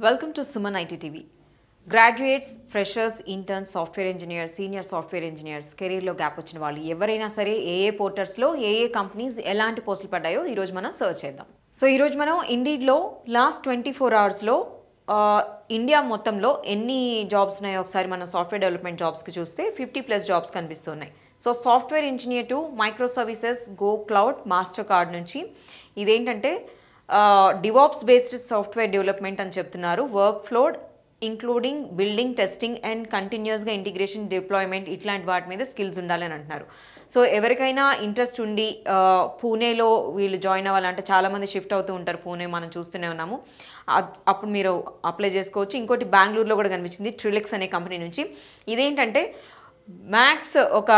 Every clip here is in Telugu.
Welcome to Suman IT TV. Graduates, freshers, interns, software engineers, senior software engineers, కెరీర్లో గ్యాప్ వచ్చిన వాళ్ళు ఎవరైనా సరే ఏ పోర్టల్స్లో ఏ కంపెనీస్ ఎలాంటి పోస్టులు పడ్డాయో ఈరోజు మనం సర్చ్ చేద్దాం. సో ఈరోజు మనం ఇండీడ్లో లాస్ట్ 24 అవర్స్లో ఇండియా మొత్తంలో ఎన్ని జాబ్స్ ఉన్నాయో ఒకసారి మన సాఫ్ట్వేర్ డెవలప్మెంట్ జాబ్స్కి చూస్తే 50+ జాబ్స్ కనిపిస్తున్నాయి. So software engineer to micro services, go cloud, master card నుంచి ఇదేంటంటే డివాప్స్ బేస్డ్ సాఫ్ట్వేర్ డెవలప్మెంట్ అని చెప్తున్నారు. Work flowed including building, testing and కంటిన్యూస్గా ఇంటిగ్రేషన్, డిప్లాయ్మెంట్ ఇట్లాంటి వాటి మీద స్కిల్స్ ఉండాలని అంటున్నారు. సో ఎవరికైనా ఇంట్రెస్ట్ ఉండి పూణేలో వీళ్ళు జాయిన్ అవ్వాలంటే చాలామంది షిఫ్ట్ అవుతూ ఉంటారు, పూణే మనం చూస్తూనే ఉన్నాము. అప్పుడు మీరు అప్లై చేసుకోవచ్చు. ఇంకోటి బెంగళూరులో కూడా కనిపించింది, ట్రిలిక్స్ అనే కంపెనీ నుంచి. ఇదేంటంటే మ్యాక్స్ ఒక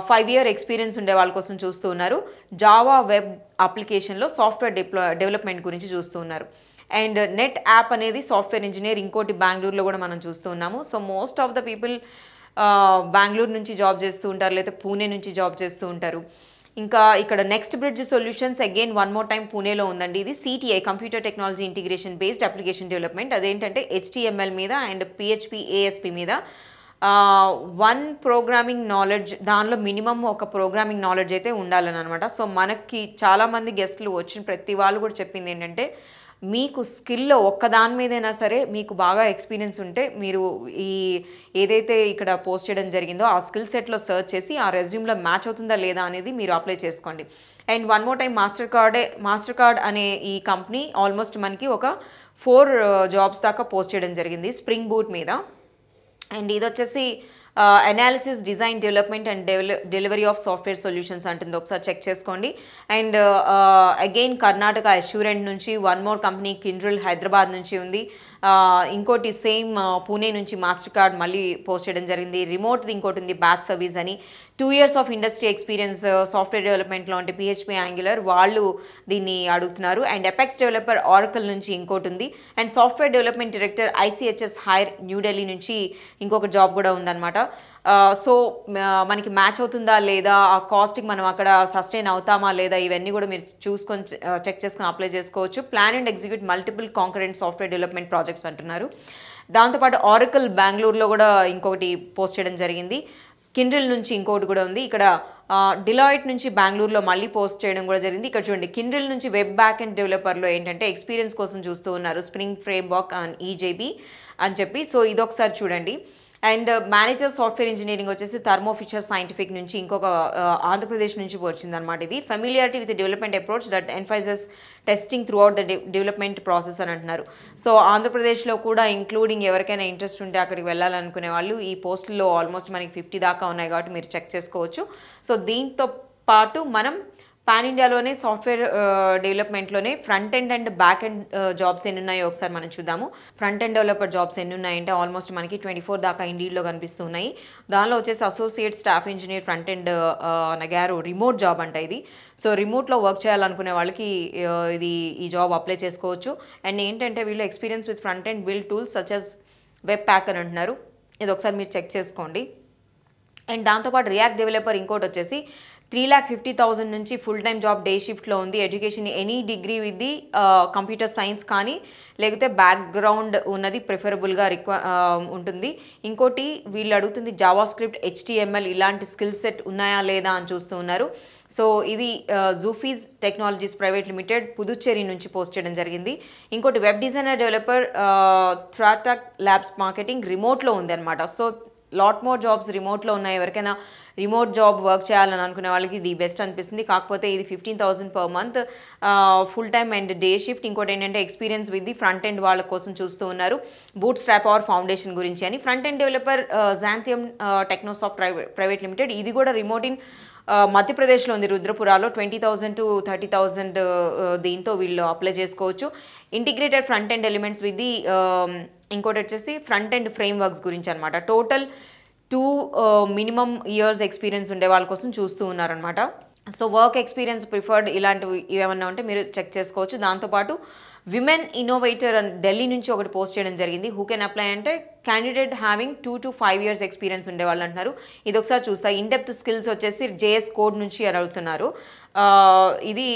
5 year ఎక్స్పీరియన్స్ ఉండే వాళ్ళ కోసం చూస్తూ ఉన్నారు. జావా వెబ్ అప్లికేషన్లో సాఫ్ట్వేర్ డెవలప్మెంట్ గురించి చూస్తూ ఉన్నారు. అండ్ నెట్ యాప్ అనేది సాఫ్ట్వేర్ ఇంజనీర్, ఇంకోటి బెంగళూరులో కూడా మనం చూస్తూ ఉన్నాము. So most of the people Bengaluru నుంచి జాబ్ చేస్తూ ఉంటారు, లేదా పూణే నుంచి జాబ్ చేస్తూ ఉంటారు. ఇంకా ఇక్కడ next bridge solutions again one more time పూణేలో ఉందండి. ఇది CTI, computer technology integration based application development. అదేంటంటే HTML మీద అండ్ PHP ASP మీద వన్ ప్రోగ్రామింగ్ నాలెడ్జ్, దానిలో మినిమం ఒక ప్రోగ్రామింగ్ నాలెడ్జ్ అయితే ఉండాలని అనమాట. సో మనకి చాలామంది గెస్ట్లు వచ్చిన ప్రతి వాళ్ళు కూడా చెప్పింది ఏంటంటే, మీకు స్కిల్లో ఒక్కదాని మీదైనా సరే మీకు బాగా ఎక్స్పీరియన్స్ ఉంటే మీరు ఈ ఏదైతే ఇక్కడ పోస్ట్ చేయడం జరిగిందో ఆ స్కిల్ సెట్లో సర్చ్ చేసి ఆ రెజ్యూమ్లో మ్యాచ్ అవుతుందా లేదా అనేది మీరు అప్లై చేసుకోండి. And one more time master card అనే ఈ కంపెనీ ఆల్మోస్ట్ మనకి ఒక 4 జాబ్స్ దాకా పోస్ట్ చేయడం జరిగింది స్ప్రింగ్ బూట్ మీద. అండ్ ఇది వచ్చేసి analysis, design, development and delivery of software solutions అంటుంది, ఒకసారి చెక్ చేసుకోండి. అండ్ అగైన్ కర్ణాటక అష్యూరెంట్ నుంచి వన్ మోర్ కంపెనీ కిండ్రిల్ హైదరాబాద్ నుంచి ఉంది. ఇంకోటి సేమ్ పూణే నుంచి మాస్టర్ కార్డ్ మళ్ళీ పోస్ట్ చేయడం జరిగింది. రిమోట్ది ఇంకోటి ఉంది, బ్యాచ్ సర్వీస్ అని. 2 years of industry experience software డెవలప్మెంట్లో అంటే PHP యాంగులర్ వాళ్ళు దీన్ని అడుగుతున్నారు. అండ్ ఎపెక్స్ డెవలపర్ ఆరకల్ నుంచి ఇంకోటి ఉంది. And software development director ICHS hire New Delhi నుంచి ఇంకొక జాబ్ కూడా ఉందన్నమాట. సో మనకి మ్యాచ్ అవుతుందా లేదా, ఆ కాస్ట్కి మనం అక్కడ సస్టైన్ అవుతామా లేదా, ఇవన్నీ కూడా మీరు చూసుకొని చెక్ చేసుకొని అప్లై చేసుకోవచ్చు. Plan and execute multiple concurrent software development projects అంటున్నారు. దాంతోపాటు ఆరకల్ బెంగళూరులో కూడా ఇంకొకటి పోస్ట్ చేయడం జరిగింది. కిండ్రిల్ నుంచి ఇంకోటి కూడా ఉంది. ఇక్కడ డిలాయిట్ నుంచి బెంగళూరులో మళ్ళీ పోస్ట్ చేయడం కూడా జరిగింది. ఇక్కడ చూడండి, కిండ్రిల్ నుంచి వెబ్ బ్యాక్ అండ్ డెవలపర్లో ఏంటంటే ఎక్స్పీరియన్స్ కోసం చూస్తూ ఉన్నారు, స్ప్రింగ్ ఫ్రేమ్వర్క్ అండ్ EJB అని చెప్పి. సో ఇదొకసారి చూడండి. అండ్ మేనేజర్ సాఫ్ట్వేర్ ఇంజనీరింగ్ వచ్చేసి థర్మో ఫిషర్ సైంటిఫిక్ నుంచి ఇంకొక ఆంధ్రప్రదేశ్ నుంచి వచ్చిందనమాట. ఇది familiarity with development approach that emphasizes testing throughout the development process అని అంటున్నారు. సో ఆంధ్రప్రదేశ్లో కూడా ఇంక్లూడింగ్ ఎవరికైనా ఇంట్రెస్ట్ ఉంటే అక్కడికి వెళ్ళాలనుకునే వాళ్ళు ఈ పోస్టుల్లో ఆల్మోస్ట్ మనకి 50 దాకా ఉన్నాయి కాబట్టి మీరు చెక్ చేసుకోవచ్చు. సో దీంతో పాటు మనం పాన్ ఇండియాలోనే సాఫ్ట్వేర్ డెవలప్మెంట్లోనే front end and back end jobs ఎన్ని ఉన్నాయో ఒకసారి మనం చూద్దాము. ఫ్రంట్ ఎండ్ డెవలపర్ జాబ్స్ ఎన్ని ఉన్నాయంటే ఆల్మోస్ట్ మనకి 24 దాకా ఇండీడ్లో కనిపిస్తున్నాయి. దానిలో వచ్చేసి associate staff engineer front end నగారు, రిమోట్ జాబ్ అంట ఇది. సో రిమోట్లో వర్క్ చేయాలనుకునే వాళ్ళకి ఈ జాబ్ అప్లై చేసుకోవచ్చు. అండ్ ఏంటంటే వీళ్ళు experience with front end build tools such as web pack అని అంటున్నారు. ఇది ఒకసారి మీరు చెక్ చేసుకోండి. అండ్ దాంతోపాటు రియాక్ట్ డెవలపర్ ఇంకోటి వచ్చేసి 3,50,000 నుంచి ఫుల్ టైమ్ జాబ్ డే షిఫ్ట్లో ఉంది. Education any degree with the computer science కానీ లేకపోతే బ్యాక్గ్రౌండ్ ఉన్నది ప్రిఫరబుల్గా ఉంటుంది. ఇంకోటి వీళ్ళు అడుగుతుంది జావా స్క్రిప్ట్, HTML ఇలాంటి స్కిల్ సెట్ ఉన్నాయా లేదా అని చూస్తూ ఉన్నారు. సో ఇది జూఫీస్ టెక్నాలజీస్ ప్రైవేట్ లిమిటెడ్ పుదుచ్చేరి నుంచి పోస్ట్ చేయడం జరిగింది. ఇంకోటి వెబ్ డిజైనర్ డెవలపర్ థ్రాటక్ ల్యాబ్స్ మార్కెటింగ్ రిమోట్లో ఉంది అనమాట. సో లాట్ మోర్ జాబ్స్ రిమోట్లో ఉన్నాయి. ఎవరికైనా రిమోట్ జాబ్ వర్క్ చేయాలని అనుకునే వాళ్ళకి ఇది బెస్ట్ అనిపిస్తుంది. కాకపోతే ఇది 15,000 per month full time and day shift. ఇంకోటి ఏంటంటే experience with the front end వాళ్ళ కోసం చూస్తూ ఉన్నారు, బూట్ స్ట్రాప్ ఆర్ ఫౌండేషన్ గురించి అని. Front end developer Xanthium technosoft private limited, ఇది కూడా రిమోట్ ఇన్ మధ్యప్రదేశ్లో ఉంది, రుద్రపురాలో. 20,000 to 30,000 దీంతో వీళ్ళు అప్లై చేసుకోవచ్చు. Integrated front end elements with the ఇంకోటి వచ్చేసి ఫ్రంట్ ఎండ్ ఫ్రేమ్ వర్క్స్ గురించి అనమాట. టోటల్ 2 minimum years ఎక్స్పీరియన్స్ ఉండే వాళ్ళ కోసం చూస్తూ ఉన్నారనమాట. సో వర్క్ ఎక్స్పీరియన్స్ ప్రిఫర్డ్ ఇలాంటివి ఏమన్నా ఉంటే మీరు చెక్ చేసుకోవచ్చు. దాంతోపాటు విమెన్ ఇన్నోవేటర్ అని ఢిల్లీ నుంచి ఒకటి పోస్ట్ చేయడం జరిగింది. హూ కెన్ అప్లై అంటే candidate having 2 to 5 years experience ఉండేవాళ్ళు అంటున్నారు. ఇది ఒకసారి చూస్తా. ఇన్డెప్త్ స్కిల్స్ వచ్చేసి JS కోడ్ నుంచి అని అడుగుతున్నారు. ఇది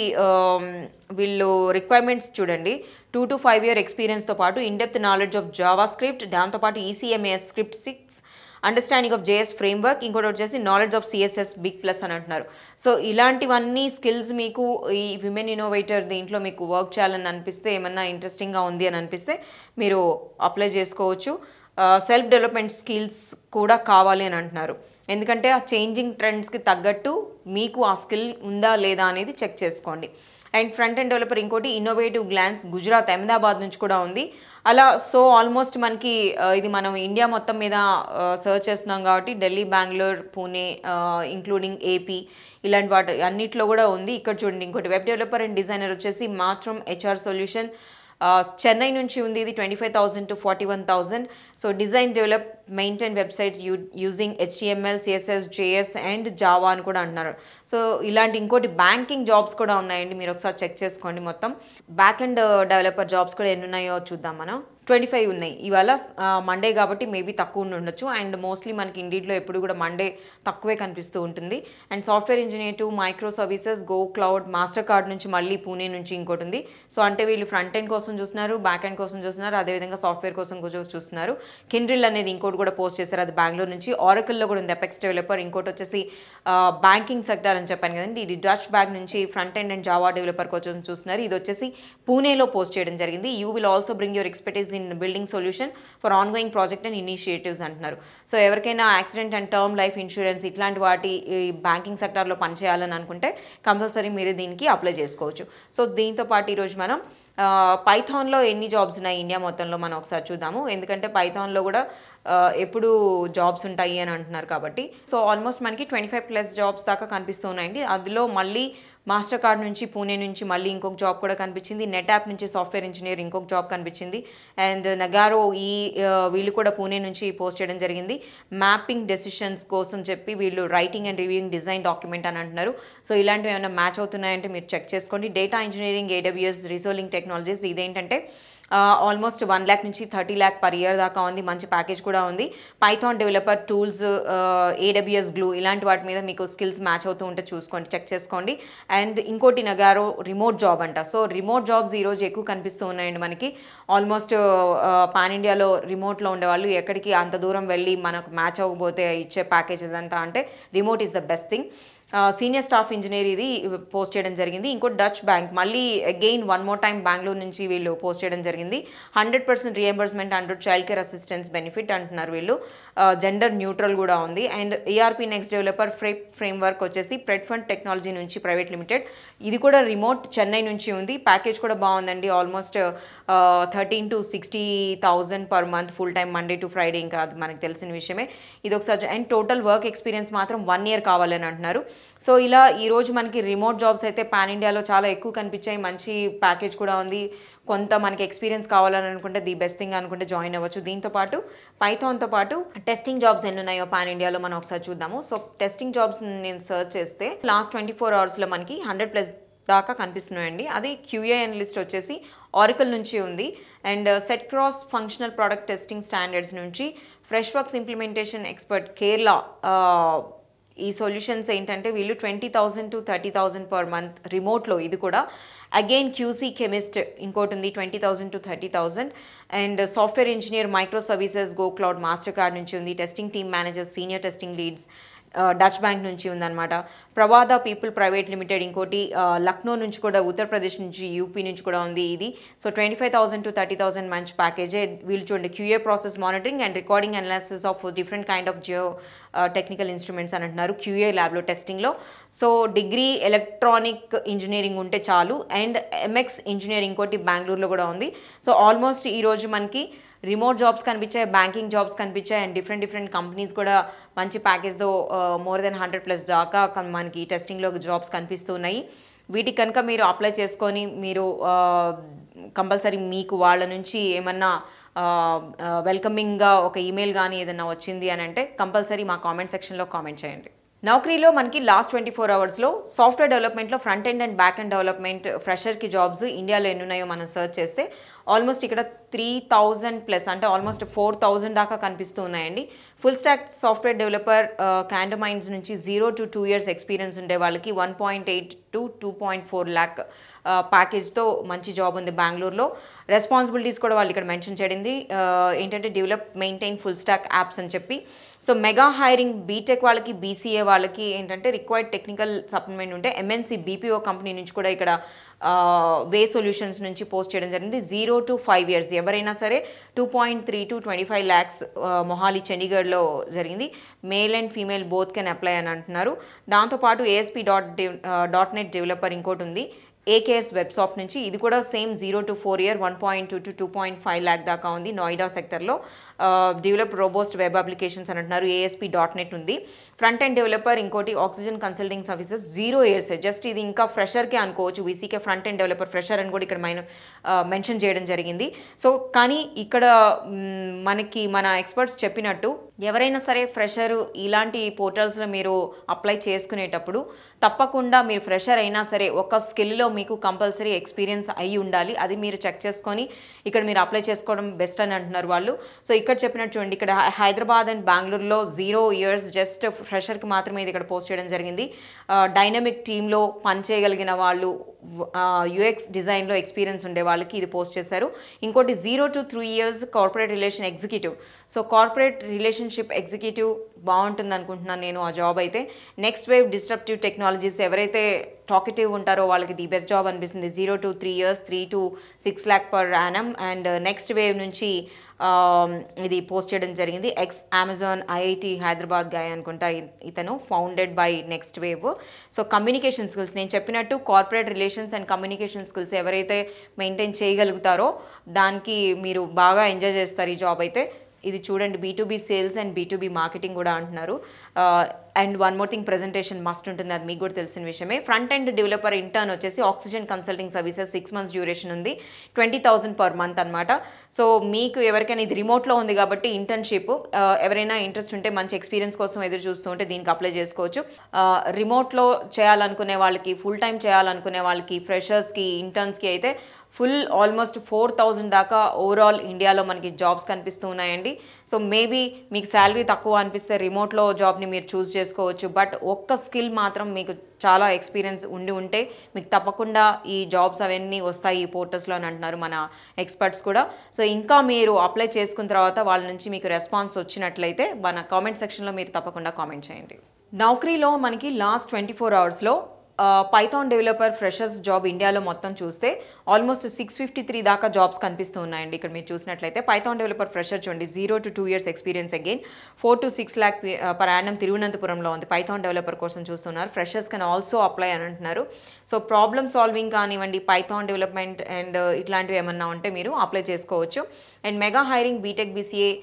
వీళ్ళు రిక్వైర్మెంట్స్ చూడండి. 2 to 5 year ఎక్స్పీరియన్స్తో పాటు in depth knowledge of JavaScript, దాంతోపాటు ECMAScript 6, understanding of JS framework, ఇంకోటి వచ్చేసి knowledge of CSS big plus అని అంటున్నారు. సో ఇలాంటివన్నీ స్కిల్స్ మీకు ఈ విమెన్ ఇన్నోవేటర్ దీంట్లో మీకు వర్క్ చేయాలని అనిపిస్తే, ఏమన్నా ఇంట్రెస్టింగ్గా ఉంది అని అనిపిస్తే మీరు అప్లై చేసుకోవచ్చు. సెల్ఫ్ డెవలప్మెంట్ స్కిల్స్ కూడా కావాలి అని అంటున్నారు. ఎందుకంటే ఆ చేంజింగ్ ట్రెండ్స్కి తగ్గట్టు మీకు ఆ స్కిల్ ఉందా లేదా అనేది చెక్ చేసుకోండి. అండ్ ఫ్రంట్ ఎండ్ డెవలపర్ ఇంకోటి ఇన్నోవేటివ్ గ్లాన్స్, గుజరాత్ అహ్మదాబాద్ నుంచి కూడా ఉంది. అలా సో ఆల్మోస్ట్ మనకి ఇది మనం ఇండియా మొత్తం మీద సర్చ్ చేస్తున్నాం కాబట్టి ఢిల్లీ, బెంగళూరు, పూణే, ఇంక్లూడింగ్ ఏపీ, ఇలాంటి వాటి అన్నిట్లో కూడా ఉంది. ఇక్కడ చూడండి ఇంకోటి వెబ్ డెవలపర్ అండ్ డిజైనర్ వచ్చేసి మాత్రం హెచ్ఆర్ సొల్యూషన్, చెన్నై నుంచి ఉంది. ఇది 25,000 to 41,000. So design, develop, maintain websites using HTML, CSS, JS and Java అని కూడా అంటున్నారు. సో ఇలాంటి ఇంకోటి బ్యాంకింగ్ జాబ్స్ కూడా ఉన్నాయండి, మీరు ఒకసారి చెక్ చేసుకోండి. మొత్తం బ్యాక్ అండ్ డెవలపర్ జాబ్స్ కూడా ఎన్ని ఉన్నాయో చూద్దాం మనం. 25 ఉన్నాయి. ఇవాళ మండే కాబట్టి మేబీ తక్కువ ఉండొచ్చు. అండ్ మోస్ట్లీ మనకి ఇండీడ్లో ఎప్పుడు కూడా మండే తక్కువే కనిపిస్తూ ఉంటుంది. And software engineer to micro services, go cloud, master card నుంచి మళ్ళీ పూణే నుంచి ఇంకోటి ఉంది. సో అంటే వీళ్ళు ఫ్రంట్ ఎండ్ కోసం చూస్తున్నారు, బ్యాక్ ఎండ్ కోసం చూస్తున్నారు, అదేవిధంగా సాఫ్ట్వేర్ కోసం చూస్తున్నారు. కిండ్రిల్ అనేది ఇంకోటి కూడా పోస్ట్ చేశారు, అది బెంగళూరు నుంచి. ఆరకిల్లో కూడా ఉంది అపెక్స్ డెవలపర్. ఇంకోటి వచ్చేసి బ్యాంకింగ్ సెక్టర్ అని చెప్పాను కదండి, ఇది డచ్ బ్యాగ్ నుంచి front end and Java developer కోసం చూస్తున్నారు. ఇది వచ్చేసి పూణేలో పోస్ట్ చేయడం జరిగింది. You will also bring your expertise in building solution for ongoing project and initiatives అంటున్నారు. సో ఎవరికైనా accident and term life insurance ఇట్లాంటి వాటి బ్యాంకింగ్ సెక్టార్లో పనిచేయాలని అనుకుంటే కంపల్సరీ మీరు దీనికి అప్లై చేసుకోవచ్చు. సో దీంతో పాటు ఈరోజు మనం పైథాన్లో ఎన్ని జాబ్స్ ఉన్నాయి ఇండియా మొత్తంలో మనం ఒకసారి చూద్దాము. ఎందుకంటే పైథాన్లో కూడా ఎప్పుడు జాబ్స్ ఉంటాయి అని అంటున్నారు కాబట్టి. సో ఆల్మోస్ట్ మనకి 25+ జాబ్స్ దాకా కనిపిస్తూ ఉన్నాయండి. అందులో మళ్ళీ మాస్టర్ కార్డ్ నుంచి పూణే నుంచి మళ్ళీ ఇంకొక జాబ్ కూడా కనిపించింది. నెట్ యాప్ నుంచి సాఫ్ట్వేర్ ఇంజనీర్ ఇంకొక జాబ్ కనిపించింది. అండ్ నగారో వీళ్ళు కూడా పూణే నుంచి పోస్ట్ చేయడం జరిగింది. మ్యాపింగ్ డెసిషన్స్ కోసం చెప్పి వీళ్ళు writing and reviewing design document అని అంటున్నారు. సో ఇలాంటివి ఏమైనా మ్యాచ్ అవుతున్నాయంటే మీరు చెక్ చేసుకోండి. డేటా ఇంజనీరింగ్, AWS, రిసోలింగ్ టెక్నాలజీస్, ఇదేంటంటే ఆల్మోస్ట్ 1 lakh నుంచి 30 lakh per year దాకా ఉంది. మంచి ప్యాకేజ్ కూడా ఉంది. Python developer, tools, AWS glue ఇలాంటి వాటి మీద మీకు స్కిల్స్ మ్యాచ్ అవుతూ ఉంటే చూసుకోండి, చెక్ చేసుకోండి. అండ్ ఇంకోటి నగారో రిమోట్ జాబ్ అంట. సో రిమోట్ జాబ్స్ ఈరోజు ఎక్కువ కనిపిస్తూ ఉన్నాయండి మనకి. ఆల్మోస్ట్ పాన్ ఇండియాలో రిమోట్లో ఉండేవాళ్ళు ఎక్కడికి అంత దూరం వెళ్ళి మనకు మ్యాచ్ అవ్వకపోతే ఇచ్చే ప్యాకేజ్ ఇదంతా అంటే remote is the best thing. Senior staff engineer ఇది పోస్ట్ చేయడం జరిగింది. ఇంకోటి డచ్ బ్యాంక్, మళ్ళీ అగైన్ 1 more time బెంగళూరు నుంచి వీళ్ళు పోస్ట్ చేయడం జరిగింది. 100% reimbursement and child care assistance benefit అంటున్నారు వీళ్ళు. జెండర్ న్యూట్రల్ కూడా ఉంది. And ERP next developer framework వచ్చేసి ప్రెడ్ఫండ్ టెక్నాలజీ నుంచి ప్రైవేట్ లిమిటెడ్, ఇది కూడా రిమోట్ చెన్నై నుంచి ఉంది. ప్యాకేజ్ కూడా బాగుందండి. Almost 13 to 60,000 per month, full time Monday to Friday, ఇంకా అది మనకు తెలిసిన విషయమే. ఇది ఒకసారి. అండ్ టోటల్ వర్క్ ఎక్స్పీరియన్స్ మాత్రం 1 year కావాలని అంటున్నారు. సో ఇలా ఈరోజు మనకి రిమోట్ జాబ్స్ అయితే పాన్ ఇండియాలో చాలా ఎక్కువ కనిపించాయి. మంచి ప్యాకేజ్ కూడా ఉంది. కొంత మనకి ఎక్స్పీరియన్స్ కావాలని అనుకుంటే ది బెస్ట్ థింగ్ అనుకుంటే జాయిన్ అవ్వచ్చు. దీంతో పాటు పైథాన్తో పాటు టెస్టింగ్ జాబ్స్ ఎన్ని ఉన్నాయో పాన్ ఇండియాలో మనం ఒకసారి చూద్దాము. సో టెస్టింగ్ జాబ్స్ నేను సర్చ్ చేస్తే లాస్ట్ 24 hours మనకి 100+ దాకా కనిపిస్తున్నాయండి. అది QA అనలిస్ట్ వచ్చేసి ఆరకిల్ నుంచి ఉంది. And set cross functional product testing standards నుంచి Freshworks implementation expert Kerala. ఈ సొల్యూషన్స్ ఏంటంటే వీళ్ళు 20,000 to 30,000 per month రిమోట్లో. ఇది కూడా అగైన్ QC కెమిస్ట్ ఇంకోటి ఉంది 20,000 to 30,000. And software engineer, micro services, go cloud, master card నుంచి ఉంది. Testing team manager, senior testing leads Dutch bank నుంచి ఉందన్నమాట. ప్రవాద పీపుల్ ప్రైవేట్ లిమిటెడ్ ఇంకోటి లక్నో నుంచి కూడా, ఉత్తరప్రదేశ్ నుంచి, యూపీ నుంచి కూడా ఉంది ఇది. సో 25,000 to 30,000 మంచి ప్యాకేజే. వీళ్ళు చూడండి QA process monitoring and recording analysis of different kind of technical instruments అని అంటున్నారు QA ల్యాబ్లో టెస్టింగ్లో. సో డిగ్రీ ఎలక్ట్రానిక్ ఇంజనీరింగ్ ఉంటే చాలు. అండ్ MX ఇంజనీరింగ్ ఇంకోటి బెంగళూరులో కూడా ఉంది. సో ఆల్మోస్ట్ ఈరోజు మనకి రిమోట్ జాబ్స్ కనిపించాయి, బ్యాంకింగ్ జాబ్స్ కనిపించాయి. అండ్ డిఫరెంట్ కంపెనీస్ కూడా మంచి ప్యాకేజ్తో more than 100+ దాకా మనకి టెస్టింగ్లో జాబ్స్ కనిపిస్తున్నాయి. వీటికి కనుక మీరు అప్లై చేసుకొని మీరు కంపల్సరీ మీకు వాళ్ళ నుంచి ఏమన్నా వెల్కమింగ్గా ఒక ఈమెయిల్ కానీ ఏదైనా వచ్చింది అని అంటే కంపల్సరీ మా కామెంట్ సెక్షన్లో కామెంట్ చేయండి. నౌకరీలో మనకి లాస్ట్ 24 hours సాఫ్ట్వేర్ డెవలప్మెంట్లో front end and back end development ఫ్రెషర్కి జాబ్స్ ఇండియాలో ఎన్ని ఉన్నాయో మనం సర్చ్ చేస్తే ఆల్మోస్ట్ ఇక్కడ 3000+ అంటే ఆల్మోస్ట్ 4000 దాకా కనిపిస్తూ ఉన్నాయండి. ఫుల్ స్టాక్ సాఫ్ట్వేర్ డెవలపర్ క్యాండమైన్స్ నుంచి 0 to 2 years ఎక్స్పీరియన్స్ ఉండే వాళ్ళకి 1.8 to 2.4 lakh ప్యాకేజ్తో మంచి జాబ్ ఉంది బెంగళూరులో. రెస్పాన్సిబిలిటీస్ కూడా వాళ్ళు ఇక్కడ మెన్షన్ చేయండి ఏంటంటే develop maintain full stock apps అని చెప్పి. సో మెగా హైరింగ్ బీటెక్ వాళ్ళకి, బీసీఏ వాళ్ళకి ఏంటంటే రిక్వైర్డ్ టెక్నికల్ సప్లిమెంట్ ఉంటే ఎంఎన్సీ బీపీఓ కంపెనీ నుంచి కూడా ఇక్కడ వే సొల్యూషన్స్ నుంచి పోస్ట్ చేయడం జరిగింది. 0 to 5 years ఎవరైనా సరే 2.3 to 25 lakhs మొహాలి చండీగఢ్లో జరిగింది. Male and female both can apply అని అంటున్నారు. దాంతోపాటు ASP.NET డెవలపర్ ఇంకోటి ఉంది AKS వెబ్సాఫ్ట్ నుంచి. ఇది కూడా same 0 to 4 year 1.2 to 2.5 lakh దాకా ఉంది. నోయిడా సెక్టర్లో డెవలప్ రోబోస్ట్ వెబ్ అప్లికేషన్స్ అని అంటున్నారు. ASP.NET ఉంది. ఫ్రంట్ ఎండ్ డెవలపర్ ఇంకోటి oxygen consulting services 0 years. Just ఇది ఇంకా ఫ్రెషర్కే అనుకోవచ్చు. VCK front end developer fresher అని కూడా ఇక్కడ మెన్షన్ చేయడం జరిగింది. సో కానీ ఇక్కడ మన ఎక్స్పర్ట్స్ చెప్పినట్టు ఎవరైనా సరే ఫ్రెషర్ ఇలాంటి పోర్టల్స్లో మీరు అప్లై చేసుకునేటప్పుడు తప్పకుండా మీరు ఫ్రెషర్ అయినా సరే ఒక స్కిల్లో మీకు కంపల్సరీ ఎక్స్పీరియన్స్ అయి ఉండాలి. అది మీరు చెక్ చేసుకొని ఇక్కడ మీరు అప్లై చేసుకోవడం బెస్ట్ అని అంటున్నారు వాళ్ళు. సో ఇక్కడ చెప్పినట్టు చూడండి, ఇక్కడ హైదరాబాద్ అండ్ బెంగళూరులో 0 years జస్ట్ ఫ్రెషర్కి మాత్రమే ఇది ఇక్కడ పోస్ట్ చేయడం జరిగింది. డైనమిక్ టీంలో పనిచేయగలిగిన వాళ్ళు, యూఎక్స్ డిజైన్లో ఎక్స్పీరియన్స్ ఉండే వాళ్ళకి ఇది పోస్ట్ చేశారు. ఇంకోటి 0 to 3 years corporate relation executive. So corporate relationship executive బాగుంటుంది అనుకుంటున్నాను నేను ఆ జాబ్ అయితే. నెక్స్ట్ వేవ్ డిస్ట్రప్టివ్ టెక్నాలజీస్ ఎవరైతే టాకెటివ్ ఉంటారో వాళ్ళకి ది బెస్ట్ జాబ్ అనిపిస్తుంది. 0 to 3 years 3 to 6 lakh per annum. And next wave నుంచి ఇది పోస్ట్ చేయడం జరిగింది. అమెజాన్ ఐఐటి హైదరాబాద్ గాయ్ అనుకుంటా ఇతను, founded by next wave. So communication skills నేను చెప్పినట్టు corporate relations and communication skills ఎవరైతే మెయింటైన్ చేయగలుగుతారో దానికి మీరు బాగా ఎంజాయ్ చేస్తారు ఈ జాబ్ అయితే. ఇది చూడండి, B2B sales and B2B marketing కూడా అంటున్నారు. And one more thing, presentation must ఉంటుంది, అది మీకు కూడా తెలిసిన విషయమే. ఫ్రంట్ ఎండ్ డెవలపర్ ఇంటర్న్ వచ్చేసి oxygen consulting services 6 months duration ఉంది. 20,000 per month అనమాట. సో మీకు ఎవరికైనా ఇది రిమోట్లో ఉంది కాబట్టి ఇంటర్న్షిప్ ఎవరైనా ఇంట్రెస్ట్ ఉంటే మంచి ఎక్స్పీరియన్స్ కోసం ఎదురు చూస్తూ ఉంటే దీనికి అప్లై చేసుకోవచ్చు. రిమోట్లో చేయాలనుకునే వాళ్ళకి, ఫుల్ టైం చేయాలనుకునే వాళ్ళకి, ఫ్రెషర్స్కి, ఇంటర్న్స్కి అయితే ఫుల్ ఆల్మోస్ట్ 4,000 దాకా ఓవరాల్ ఇండియాలో మనకి జాబ్స్ కనిపిస్తూ ఉన్నాయండి. సో మేబీ మీకు శాలరీ తక్కువ అనిపిస్తే రిమోట్లో జాబ్ని మీరు చూస్ చేసుకోవచ్చు. బట్ ఒక్క స్కిల్ మాత్రం మీకు చాలా ఎక్స్పీరియన్స్ ఉంటే మీకు తప్పకుండా ఈ జాబ్స్ అవన్నీ వస్తాయి ఈ పోర్టల్స్లో అని అంటున్నారు మన ఎక్స్పర్ట్స్ కూడా. సో ఇంకా మీరు అప్లై చేసుకున్న తర్వాత వాళ్ళ నుంచి మీకు రెస్పాన్స్ వచ్చినట్లయితే మన కామెంట్ సెక్షన్లో మీరు తప్పకుండా కామెంట్ చేయండి. నౌకరీలో మనకి last 24 hours Python developer freshers job ఇండియాలో మొత్తం చూస్తే ఆల్మోస్ట్ 653 దాకా జాబ్స్ కనిపిస్తూ ఉన్నాయండి. ఇక్కడ మీరు చూసినట్లయితే పైథాన్ డెవలపర్ ఫ్రెషర్ చూడండి, 0 to 2 years experience, again 4 to 6 lakh per annum తిరువనంతపురంలో ఉంది. పైథాన్ డెవలపర్ కోసం చూస్తున్నారు. ఫ్రెషర్స్ కెన్ ఆల్సో అప్లై అని అంటున్నారు. సో ప్రాబ్లమ్ సాల్వింగ్ కానివ్వండి, పైథాన్ డెవలప్మెంట్ అండ్ ఇట్లాంటివి ఏమన్నా ఉంటే మీరు అప్లై చేసుకోవచ్చు. And mega hiring BTech BCA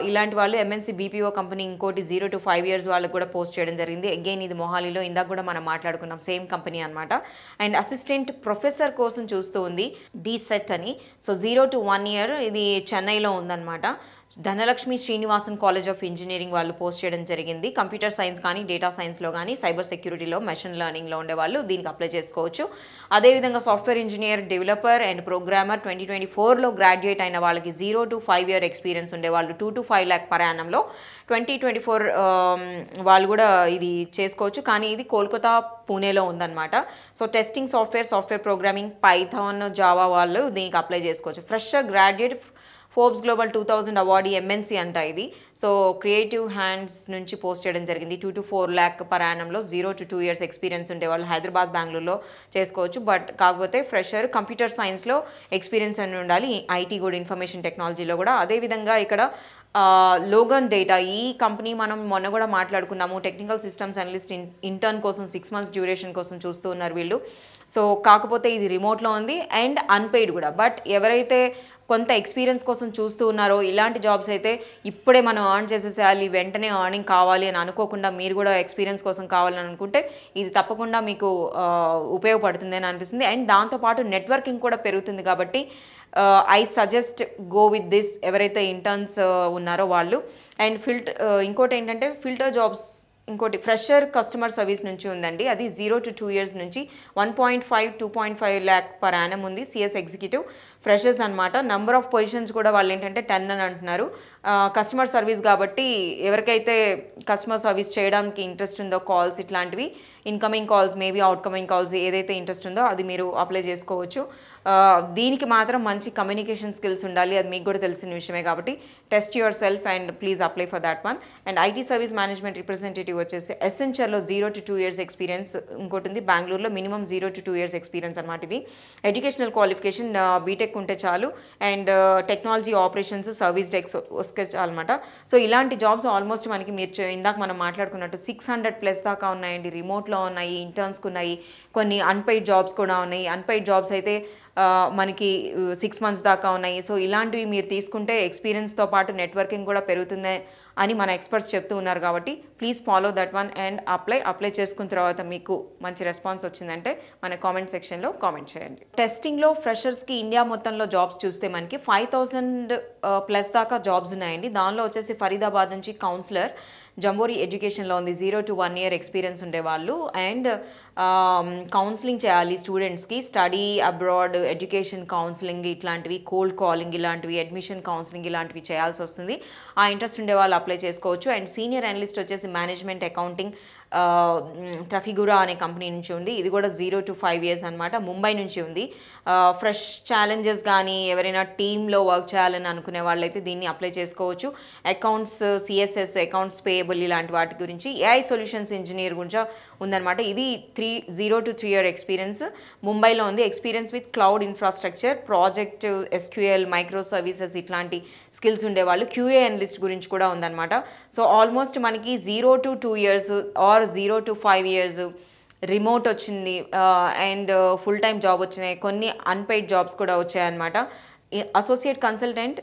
ఇలాంటి వాళ్ళు, ఎంఎన్సీ బీపీఓ కంపెనీ ఇంకోటి 0 to 5 years వాళ్ళకి కూడా పోస్ట్ చేయడం జరిగింది. అగైన్ ఇది మొహాలీలో, ఇందాక కూడా మనం మాట్లాడుకున్నాం, సేమ్ కంపెనీ అనమాట. అండ్ అసిస్టెంట్ ప్రొఫెసర్ కోసం చూస్తూ ఉంది DSET అని. సో 0 to 1 year ఇది చెన్నైలో ఉందన్నమాట. Dhanalakshmi Srinivasan college of engineering వాళ్ళు పోస్ట్ చేయడం జరిగింది. కంప్యూటర్ సైన్స్ కానీ, డేటా సైన్స్లో కానీ, సైబర్ సెక్యూరిటీలో, మెషిన్ లెర్నింగ్లో ఉండే వాళ్ళు దీనికి అప్లై చేసుకోవచ్చు. అదేవిధంగా software engineer, developer and programmer 2024లో గ్రాడ్యుయేట్ అయిన వాళ్ళకి 0 to 5 year ఎక్స్పీరియన్స్ ఉండే వాళ్ళు 2 to 5 lakh per annumలో 2024 వాళ్ళు కూడా ఇది చేసుకోవచ్చు. కానీ ఇది కోల్కతా, పూణేలో ఉందన్నమాట. So testing software programming, Python, Java వాళ్ళు దీనికి అప్లై చేసుకోవచ్చు. Fresher, graduate, Forbes global 2000 awardee MNC అంట ఇది. సో క్రియేటివ్ హ్యాండ్స్ నుంచి పోస్ట్ చేయడం జరిగింది. 2 to 4 lakh per annumలో 0 to 2 years experience ఉండే వాళ్ళు హైదరాబాద్, బెంగళూరులో చేసుకోవచ్చు. బట్ కాకపోతే ఫ్రెషర్ కంప్యూటర్ సైన్స్లో ఎక్స్పీరియన్స్ అని ఉండాలి. ఐటీ కూడా, ఇన్ఫర్మేషన్ టెక్నాలజీలో కూడా. అదేవిధంగా ఇక్కడ లోగన్ డేటా ఈ కంపెనీ మనం మొన్న కూడా మాట్లాడుకున్నాము. టెక్నికల్ సిస్టమ్స్ అనలిస్ట్ ఇంటర్న్ కోసం 6 months డ్యూరేషన్ కోసం చూస్తూ ఉన్నారు వీళ్ళు. సో కాకపోతే ఇది రిమోట్లో ఉంది అండ్ అన్పెయిడ్ కూడా. బట్ ఎవరైతే కొంత ఎక్స్పీరియన్స్ కోసం చూస్తూ ఉన్నారో ఇలాంటి జాబ్స్ అయితే ఇప్పుడే మనం ఎర్న్ చేసేసేయాలి, వెంటనే ఎర్నింగ్ కావాలి అని అనుకోకుండా మీరు కూడా ఎక్స్పీరియన్స్ కోసం కావాలని అనుకుంటే ఇది తప్పకుండా మీకు ఉపయోగపడుతుంది అని అనిపిస్తుంది. అండ్ దాంతోపాటు నెట్వర్కింగ్ కూడా పెరుగుతుంది కాబట్టి I suggest go with this ఎవరైతే ఇంటర్న్స్ ఉన్నారో వాళ్ళు. అండ్ ఇంకోటి ఏంటంటే ఫిల్టర్ జాబ్స్, ఇంకోటి ఫ్రెషర్ కస్టమర్ సర్వీస్ నుంచి ఉందండి. అది 0 to 2 years నుంచి 1.5 2.5 lakh per annum ఉంది. సిఎస్ ఎగ్జిక్యూటివ్ ఫ్రెషర్స్ అనమాట. నంబర్ ఆఫ్ పొజిషన్స్ కూడా వాళ్ళు ఏంటంటే 10 అని అంటున్నారు. కస్టమర్ సర్వీస్ కాబట్టి ఎవరికైతే కస్టమర్ సర్వీస్ చేయడానికి ఇంట్రెస్ట్ ఉందో, కాల్స్ ఇట్లాంటివి, ఇన్కమింగ్ కాల్స్, మేబీ అవుట్కమింగ్ కాల్స్ ఏదైతే ఇంట్రెస్ట్ ఉందో అది మీరు అప్లై చేసుకోవచ్చు. దీనికి మాత్రం మంచి కమ్యూనికేషన్ స్కిల్స్ ఉండాలి, అది మీకు కూడా తెలిసిన విషయమే కాబట్టి test your self and please apply for that one. And IT service management representative వచ్చేసి ఎసెన్షియల్లో 0 to 2 years ఎక్స్పీరియన్స్, ఇంకోటి ఉంది బెంగళూరులో మినిమం 0 to 2 years ఎక్స్పీరియన్స్ అనమాట. ఇది ఎడ్యుకేషనల్ క్వాలిఫికేషన్ బీటెక్ ఉంటే చాలు, and technology operations service desk వస్తే చాలు అనమాట. సో ఇలాంటి జాబ్స్ ఆల్మోస్ట్ మనకి మీరు ఇందాక మనం మాట్లాడుకున్నట్టు 600+ దాకా ఉన్నాయండి. రిమోట్లో ఉన్నాయి, ఇంటర్న్స్కి ఉన్నాయి, కొన్ని అన్పెయిడ్ జాబ్స్ కూడా ఉన్నాయి. అన్పెయిడ్ జాబ్స్ అయితే మనకి 6 months దాకా ఉన్నాయి. సో ఇలాంటివి మీరు తీసుకుంటే ఎక్స్పీరియన్స్తో పాటు నెట్వర్కింగ్ కూడా పెరుగుతుంది అని మన ఎక్స్పర్ట్స్ చెప్తూ ఉన్నారు కాబట్టి please follow that one and apply చేసుకున్న తర్వాత మీకు మంచి రెస్పాన్స్ వచ్చిందంటే మన కామెంట్ సెక్షన్లో కామెంట్ చేయండి. టెస్టింగ్లో ఫ్రెషర్స్కి ఇండియా మొత్తంలో జాబ్స్ చూస్తే మనకి 5,000+ దాకా జాబ్స్ ఉన్నాయండి. దానిలో వచ్చేసి ఫరీదాబాద్ నుంచి కౌన్సిలర్, జంబోరి ఎడ్యుకేషన్లో ఉంది 0 to 1 year ఎక్స్పీరియన్స్ ఉండేవాళ్ళు, అండ్ కౌన్సిలింగ్ చేయాలి స్టూడెంట్స్కి, స్టడీ అబ్రాడ్, ఎడ్యుకేషన్ కౌన్సిలింగ్ ఇట్లాంటివి, కోల్డ్ కాలింగ్ ఇలాంటివి, అడ్మిషన్ కౌన్సిలింగ్ ఇలాంటివి చేయాల్సి వస్తుంది. ఆ ఇంట్రెస్ట్ ఉండే వాళ్ళు అప్లై చేసుకోవచ్చు. అండ్ సీనియర్ అనలిస్ట్ వచ్చేసి మేనేజ్మెంట్ అకౌంటింగ్, ట్రఫిగురా అనే కంపెనీ నుంచి ఉంది. ఇది కూడా 0 to 5 years అనమాట. ముంబై నుంచి ఉంది. ఫ్రెష్ ఛాలెంజెస్ కానీ ఎవరైనా టీంలో వర్క్ చేయాలని అనుకునే వాళ్ళైతే దీన్ని అప్లై చేసుకోవచ్చు. అకౌంట్స్, సిఎస్ఎస్, అకౌంట్స్ పేయబుల్ ఇలాంటి వాటి గురించి, ఏఐ సొల్యూషన్స్ ఇంజనీర్ గురించి ఉందన్నమాట. ఇది 0 to 3 year ఎక్స్పీరియన్స్, ముంబైలో ఉంది. Experience with cloud infrastructure, project, SQL, micro services ఇట్లాంటి స్కిల్స్ ఉండేవాళ్ళు. క్యూఏ అనలిస్ట్ గురించి కూడా ఉందన్నమాట. సో ఆల్మోస్ట్ మనకి 0 to 2 years or 0 to 5 years remote వచ్చింది, అండ్ ఫుల్ టైం జాబ్ వచ్చినాయి, కొన్ని అన్పెయిడ్ జాబ్స్ కూడా వచ్చాయన్నమాట. అసోసియేట్ కన్సల్టెంట్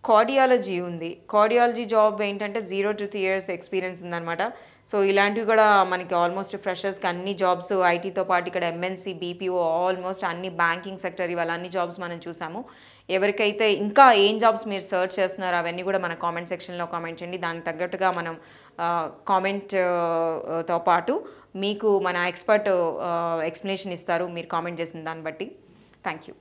కార్డియాలజీ ఉంది. కార్డియాలజీ జాబ్ ఏంటంటే 0 to 3 years ఎక్స్పీరియన్స్ ఉందన్నమాట. సో ఇలాంటివి కూడా మనకి ఆల్మోస్ట్ ఫ్రెషర్స్కి అన్ని జాబ్స్, ఐటీతో పాటు ఇక్కడ ఎంఎన్సీ, బీపీఓ, ఆల్మోస్ట్ అన్ని బ్యాంకింగ్ సెక్టర్ ఇవాళ అన్ని జాబ్స్ మనం చూసాము. ఎవరికైతే ఇంకా ఏం జాబ్స్ మీరు సర్చ్ చేస్తున్నారో అవన్నీ కూడా మన కామెంట్ సెక్షన్లో కామెంట్ చేయండి. దానికి తగ్గట్టుగా మనం కామెంట్తో పాటు మీకు మన ఎక్స్పర్ట్ ఎక్స్ప్లెనేషన్ ఇస్తారు మీరు కామెంట్ చేసిన దాన్ని బట్టి. Thank you.